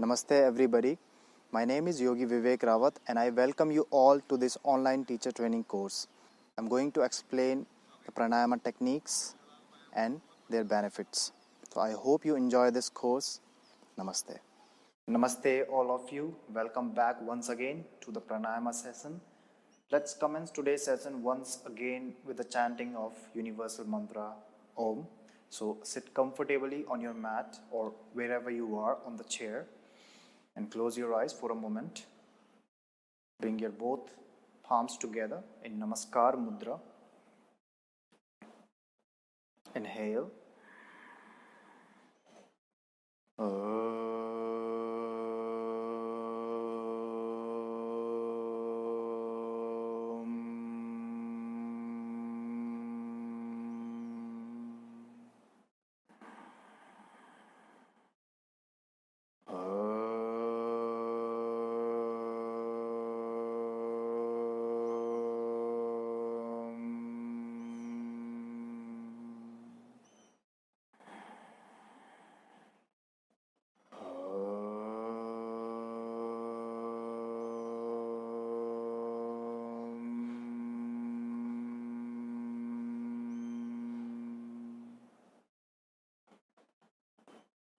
Namaste everybody. My name is 𝐭𝐞𝐫𝐿 and I welcome you all to this online teacher training course. I'm going to explain the pranayama techniques and their benefits. So I hope you enjoy this course. Namaste. Namaste all of you. Welcome back once again to the pranayama session. Let's commence today's session once again with the chanting of universal mantra Om. So sit comfortably on your mat or wherever you are on the chair and close your eyes for a moment. Bring your both palms together in Namaskar Mudra. Inhale.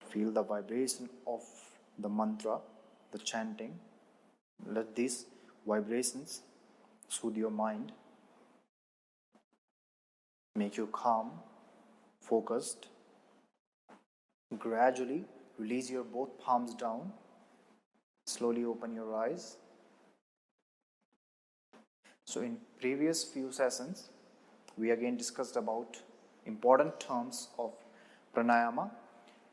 Feel the vibration of the mantra, the chanting. Let these vibrations soothe your mind, make you calm, focused. Gradually release your both palms down. Slowly open your eyes. So in previous few sessions, we again discussed about important terms of pranayama.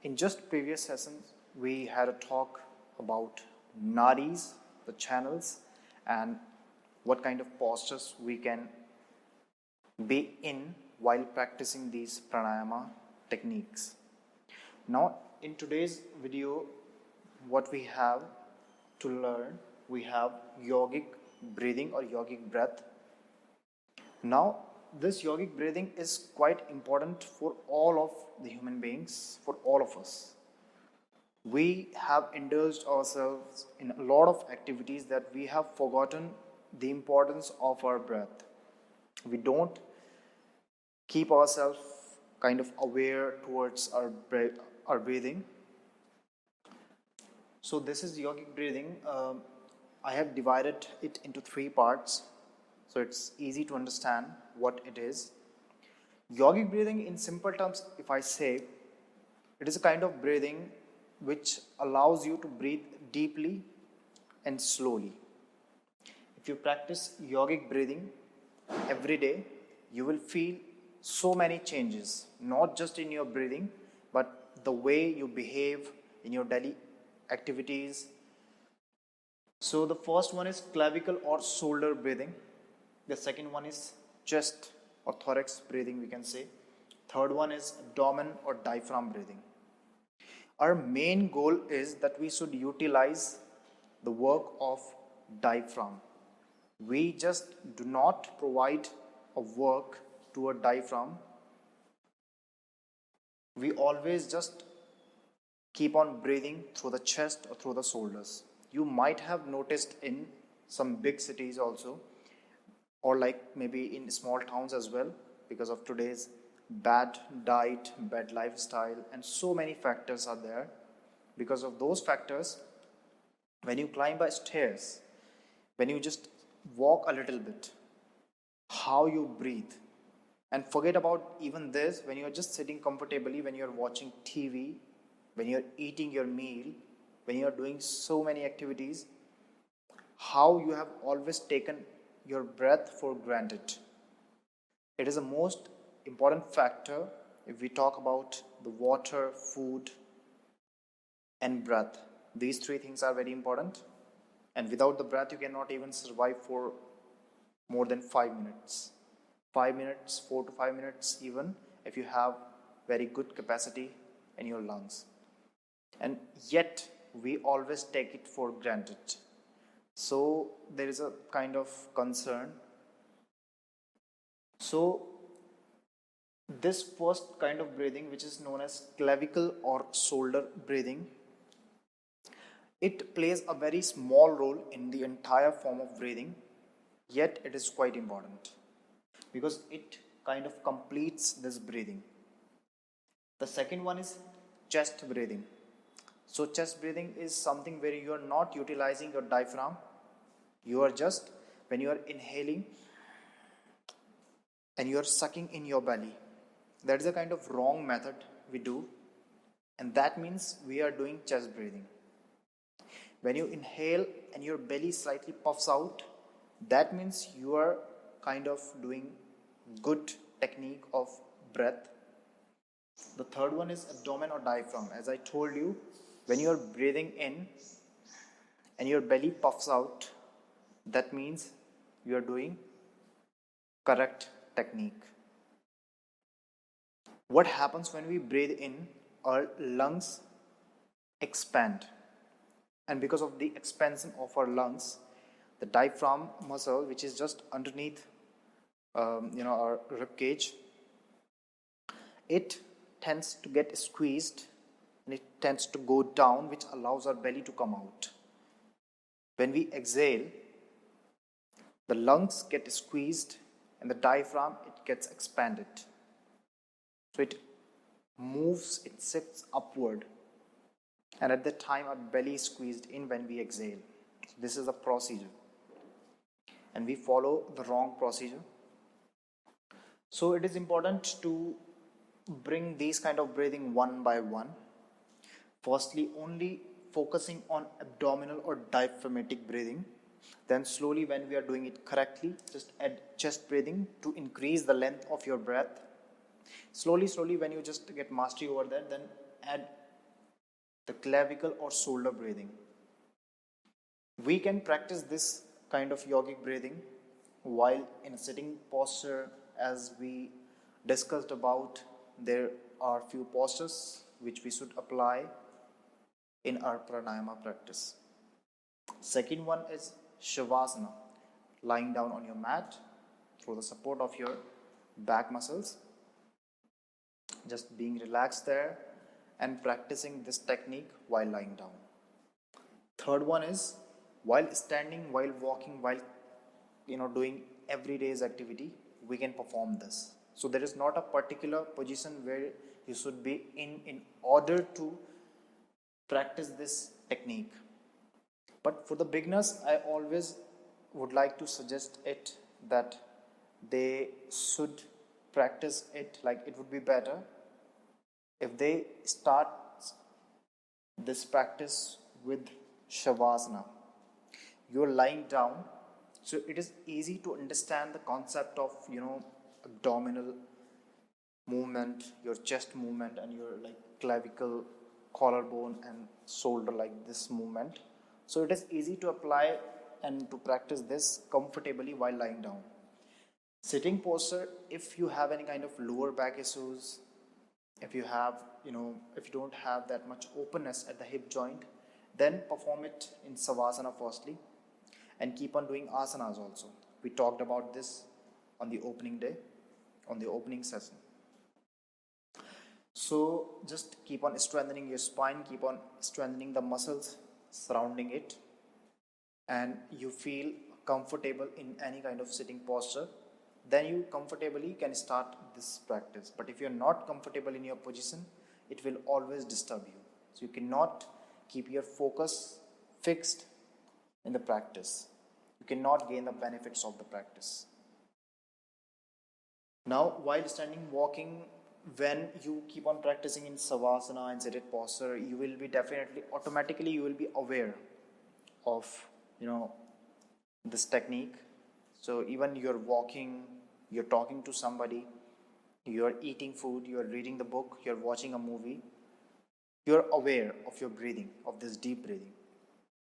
In just previous sessions, we had a talk about nadis, the channels, and what kind of postures we can be in while practicing these pranayama techniques. Now, in today's video, what we have to learn, we have yogic breathing or yogic breath. Now, this yogic breathing is quite important for all of the human beings, for all of us. We have indulged ourselves in a lot of activities that we have forgotten the importance of our breath. We don't keep ourselves kind of aware towards our breathing. So this is yogic breathing. I have divided it into 3 parts, so it's easy to understand what it is. Yogic breathing, in simple terms, if I say, it is a kind of breathing which allows you to breathe deeply and slowly. If you practice yogic breathing every day, you will feel so many changes, not just in your breathing, but the way you behave in your daily activities. So the first one is clavicle or shoulder breathing. The second one is chest or thorax breathing, we can say. Third one is abdomen or diaphragm breathing. Our main goal is that we should utilize the work of diaphragm. We just do not provide a work to a diaphragm. We always just keep on breathing through the chest or through the shoulders. You might have noticed in some big cities also, or like maybe in small towns as well, because of today's bad diet, bad lifestyle, and so many factors are there. Because of those factors, when you climb by stairs, when you just walk a little bit, how you breathe, and forget about even this, when you're just sitting comfortably, when you're watching TV, when you're eating your meal, when you're doing so many activities, how you have always taken your breath for granted. It is the most important factor if we talk about the water, food, and breath. These 3 things are very important, and without the breath you cannot even survive for more than 5 minutes. 5 minutes, 4 to 5 minutes even, if you have very good capacity in your lungs. And yet we always take it for granted. So there is a kind of concern. So this first kind of breathing, which is known as clavicle or shoulder breathing, It plays a very small role in the entire form of breathing, yet it is quite important because it kind of completes this breathing. The second one is chest breathing. So, chest breathing is something where you are not utilizing your diaphragm. You are just, when you are inhaling and you are sucking in your belly. That is a kind of wrong method we do, and that means we are doing chest breathing. When you inhale and your belly slightly puffs out, that means you are kind of doing good technique of breath. The third one is abdomen or diaphragm. As I told you, when you are breathing in and your belly puffs out, that means you are doing correct technique. What happens when we breathe in? Our lungs expand, and because of the expansion of our lungs, the diaphragm muscle, which is just underneath our rib cage, it tends to get squeezed and it tends to go down, which allows our belly to come out. When we exhale, the lungs get squeezed and the diaphragm, it gets expanded. So it moves, it shifts upward, and at that time our belly is squeezed in when we exhale. So this is a procedure, and we follow the wrong procedure. So it is important to bring these kind of breathing one by one. Firstly, only focusing on abdominal or diaphragmatic breathing. Then slowly, when we are doing it correctly, just add chest breathing to increase the length of your breath. Slowly, when you just get mastery over that, then add the clavicle or shoulder breathing. We can practice this kind of yogic breathing while in a sitting posture. As we discussed about, there are few postures which we should apply in our pranayama practice. Second one is shavasana, lying down on your mat through the support of your back muscles, just being relaxed there and practicing this technique while lying down. Third one is while standing, while walking, while doing everyday's activity, we can perform this. So there is not a particular position where you should be in order to practice this technique. But for the beginners, I always would like to suggest it that they should practice it. Like, it would be better if they start this practice with shavasana. You're lying down, so it is easy to understand the concept of abdominal movement, your chest movement, and your clavicle, collarbone, and shoulder, like this movement. So it is easy to apply and to practice this comfortably while lying down. Sitting posture, if you have any kind of lower back issues, if you have if you don't have that much openness at the hip joint, then perform it in savasana firstly, and keep on doing asanas also. We talked about this on the opening day, on the opening session. So just keep on strengthening your spine, keep on strengthening the muscles surrounding it, and you feel comfortable in any kind of sitting posture, then you comfortably can start this practice. But if you're not comfortable in your position, it will always disturb you. So you cannot keep your focus fixed in the practice. You cannot gain the benefits of the practice. Now, while standing, walking, when you keep on practicing in savasana and seated posture, you will be automatically you will be aware of this technique. So even you're walking, you're talking to somebody, you're eating food, you're reading the book, you're watching a movie, you're aware of your breathing, of this deep breathing.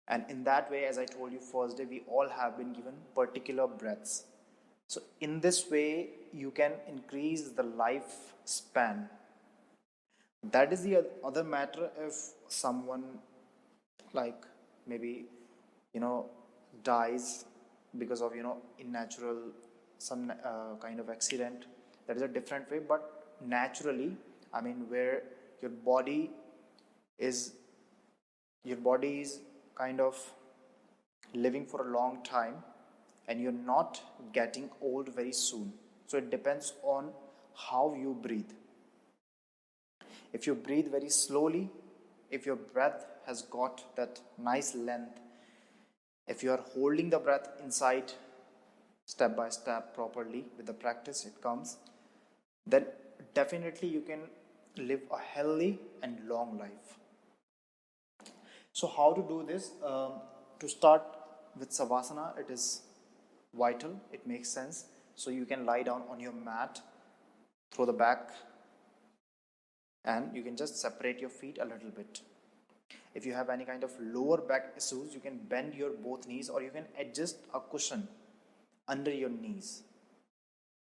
And in that way, as I told you first day, we all have been given particular breaths. So in this way, you can increase the lifespan. That is the other matter. If someone maybe dies because of unnatural some kind of accident, that is a different way. But naturally, where your body is kind of living for a long time and you're not getting old very soon. So it depends on how you breathe. If you breathe very slowly, if your breath has got that nice length, if you are holding the breath inside step by step properly with the practice, it comes, then definitely you can live a healthy and long life. So how to do this? To start with Savasana, it is vital, it makes sense. So you can lie down on your mat, throw the back, and you can just separate your feet a little bit. If you have any kind of lower back issues, you can bend your both knees, or you can adjust a cushion under your knees.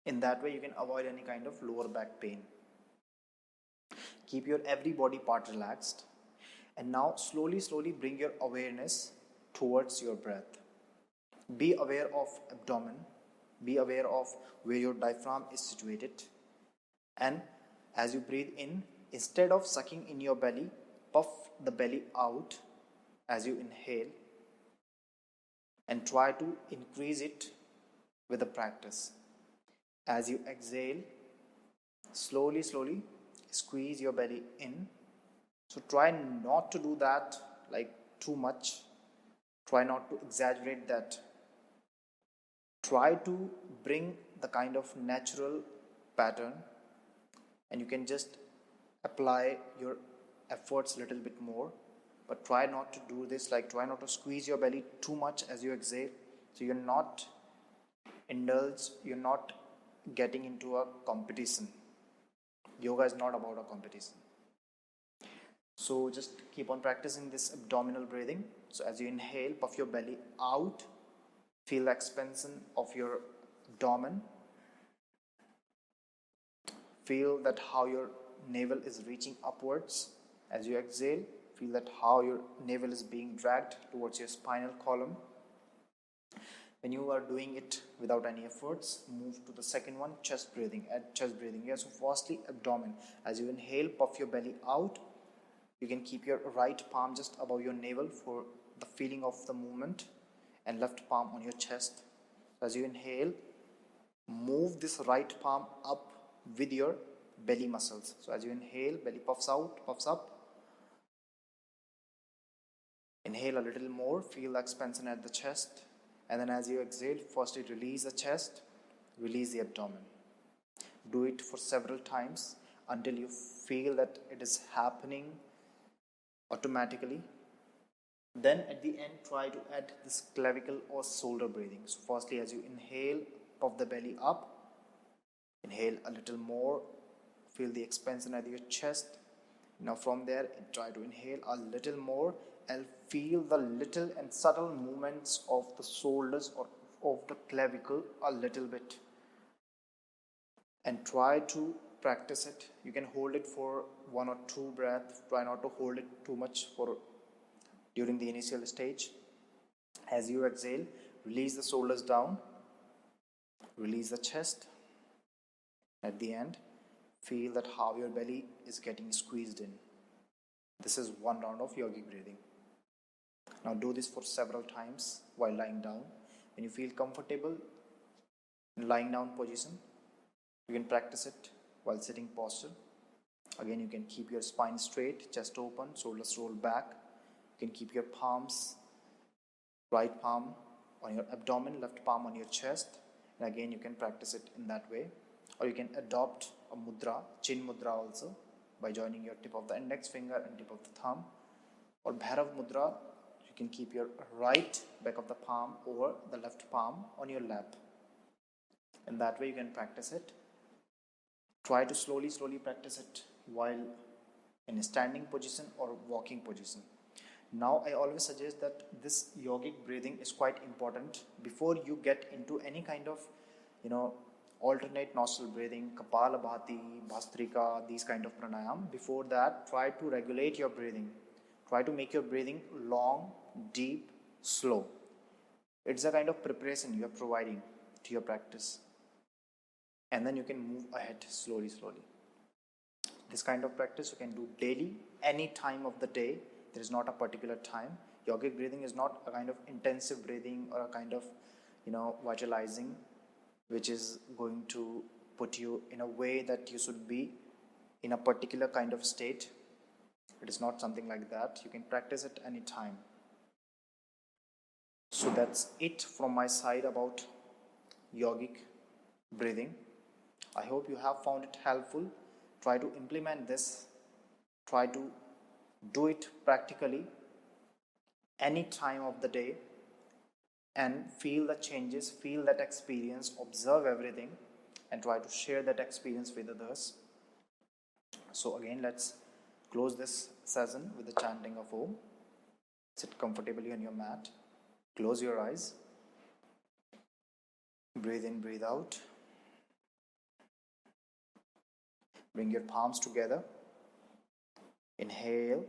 In that way, you can avoid any kind of lower back pain. Keep your every body part relaxed. And now slowly bring your awareness towards your breath. Be aware of abdomen. Be aware of where your diaphragm is situated. And as you breathe in, instead of sucking in your belly, puff the belly out as you inhale. And try to increase it with the practice. As you exhale, slowly squeeze your belly in. So try not to do that like too much. Try not to exaggerate that. Try to bring the kind of natural pattern, and you can just apply your efforts a little bit more. But try not to do this, like try not to squeeze your belly too much as you exhale. So you're not indulged, you're not getting into a competition. Yoga is not about a competition. So just keep on practicing this abdominal breathing. So as you inhale, puff your belly out. Feel the expansion of your abdomen. Feel that how your navel is reaching upwards. As you exhale, feel that how your navel is being dragged towards your spinal column. When you are doing it without any efforts, move to the second one, chest breathing. Add chest breathing here. So firstly, abdomen. As you inhale, puff your belly out. You can keep your right palm just above your navel for the feeling of the movement, and left palm on your chest. As you inhale, move this right palm up with your belly muscles. So as you inhale, belly puffs out, puffs up. Inhale a little more, feel the expansion at the chest. And then as you exhale, firstly release the chest, release the abdomen. Do it for several times until you feel that it is happening automatically. Then at the end, try to add this clavicle or shoulder breathing. So firstly, as you inhale, puff the belly up. Inhale a little more, feel the expansion at your chest. Now from there, try to inhale a little more and feel the little and subtle movements of the shoulders or of the clavicle a little bit. And try to practice it. You can hold it for 1 or 2 breaths. Try not to hold it too much during the initial stage. As you exhale, release the shoulders down, release the chest. At the end, feel that how your belly is getting squeezed in. This is one round of yogic breathing. Now do this for several times while lying down. When you feel comfortable in lying down position, you can practice it while sitting posture. Again, you can keep your spine straight, chest open, shoulders roll back. You can keep your palms, right palm on your abdomen, left palm on your chest. And again, you can practice it in that way. Or you can adopt a mudra, chin mudra also, by joining your tip of the index finger and tip of the thumb. Or Bhairav mudra, you can keep your right back of the palm over the left palm on your lap. In that way, you can practice it. Try to slowly practice it while in a standing position or walking position. Now, I always suggest that this yogic breathing is quite important before you get into any kind of, alternate nostril breathing, Kapalabhati, Bhastrika, these kind of pranayam. Before that, try to regulate your breathing. Try to make your breathing long, deep, slow. It's a kind of preparation you are providing to your practice. And then you can move ahead slowly. This kind of practice you can do daily, any time of the day. There is not a particular time. Yogic breathing is not a kind of intensive breathing or a kind of, visualizing, which is going to put you in a way that you should be in a particular kind of state. It is not something like that. You can practice it anytime. So that's it from my side about yogic breathing. I hope you have found it helpful. Try to implement this. Try to do it practically any time of the day and feel the changes, feel that experience, observe everything, and try to share that experience with others. So again, let's close this session with the chanting of Om. Sit comfortably on your mat. Close your eyes. Breathe in, breathe out. Bring your palms together. Inhale.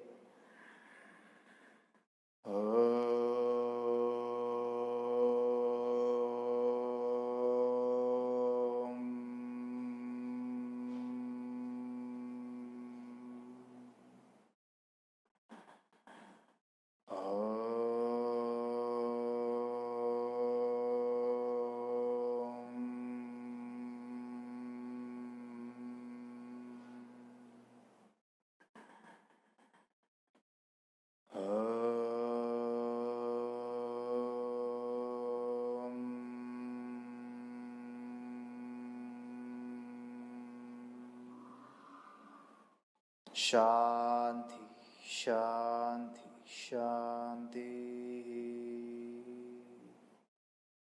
Shanti, Shanti, Shanti.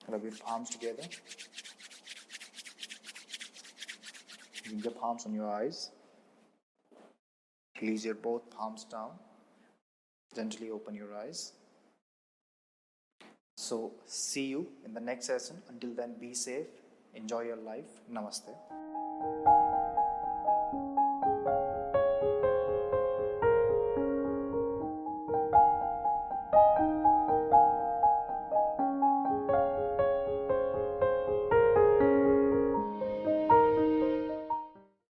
Rub your palms together. Bring your palms on your eyes. Release your both palms down. Gently open your eyes. So, see you in the next session. Until then, be safe. Enjoy your life. Namaste.